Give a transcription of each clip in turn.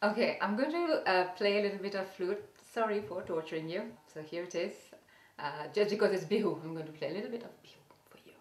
Okay, I'm going to play a little bit of flute. Sorry for torturing you. So here it is. Just because it's Bihu, I'm going to play a little bit of Bihu for you.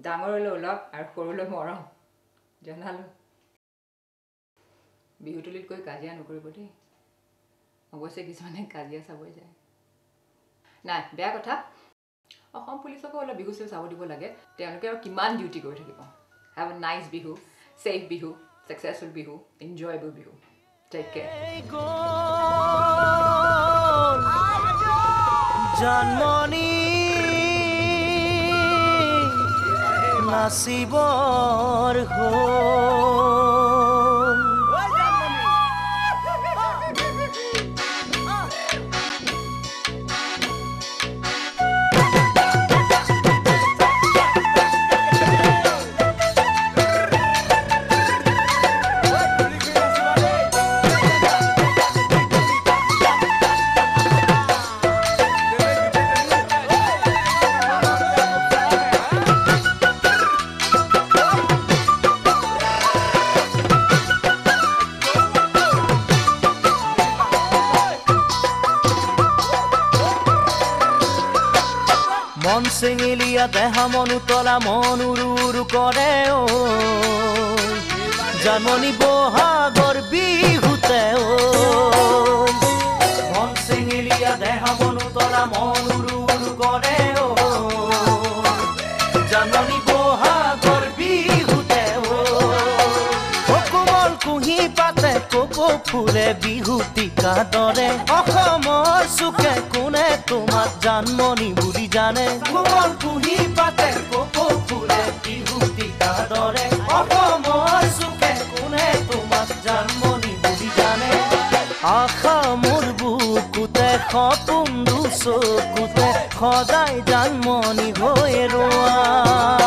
ডাঙৰলৈ ওলাওক আৰু সৰুলৈ মৰম জনালো বিহুতলিত কৈ কাজিয়া নকৰিব দেই অৱশ্যে কিছুমানে কাজিয়া চাবই যায় নাই বেয়া কথা অসম পুলিচকো অলপ বিহু চাব দিব লাগে তেওঁলোকে আৰু কিমান ডিউটি কৰি থাকিব have a nice Bihu safe Bihu successful Bihu enjoyable Bihu take care জন্মনি নাচিবৰ মন চেঙেলিয়া দেহা মনুতলা মনুৰুৰু কৰে জানমনি বহাগৰ বিহুতে মন চেঙেলিয়া দেহা মনুতলা মনুৰুৰু কৰে জানমনি বহাগৰ বিহুতে কোমল কুহি পাতে কোকো ফুলে বিহুটিকা দৰে অসমৰ চুকে কোনে তোমাক জানমনি বুলি জানে কোমল কুহি পাতে কোকো ফুলে বিহুটিকা দৰে অসমৰ চুকে কোনে তোমাক জানমনি বুলি জানে আশা মোৰ বুকুতে সপোন দুচকুতে সদায় জানমনি হৈ ৰোৱা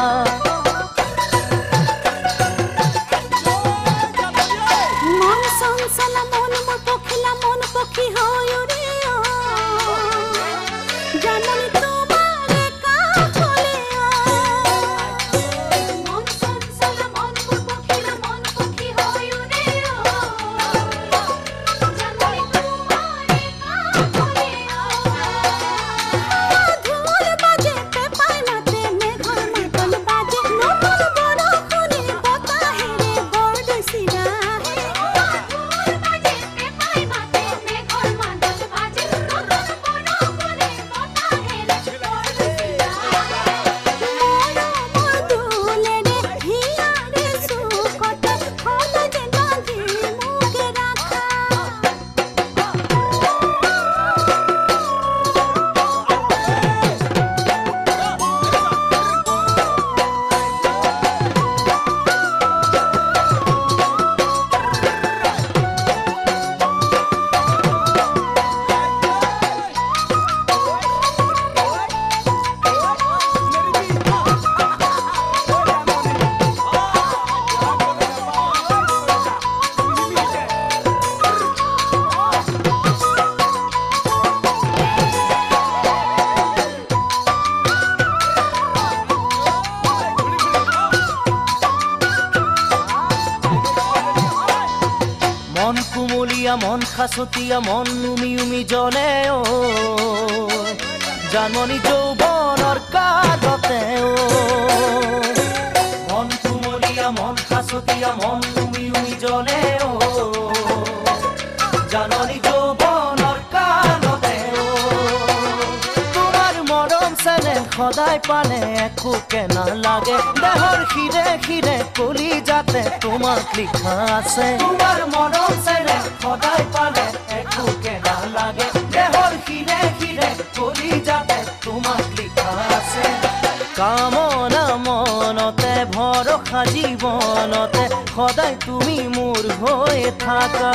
মন খাচতীয়া মন উমি উমি জ্বলে অ জাননী যৌৱনৰ কালতে অ মন কুমলীয়া মন খাচতীয়া মন উমি উমি জ্বলে অ জাননী যৌৱনৰ কালতে অ তোমাৰ মৰম চেনেহ সদায় পালে একোকে নালাগে দেহৰ শিৰে শিৰে কলি যাতে তোমাক লিখা আছে তোমাৰ মৰম চেনেহ সদায় পালে একোকে নালাগে দেহৰ শিৰে শিৰে কলি যাতে তোমাক লিখা আছে কামনা মনতে ভৰসা জীৱনতে সদায় তুমি মোৰ হৈ থাকা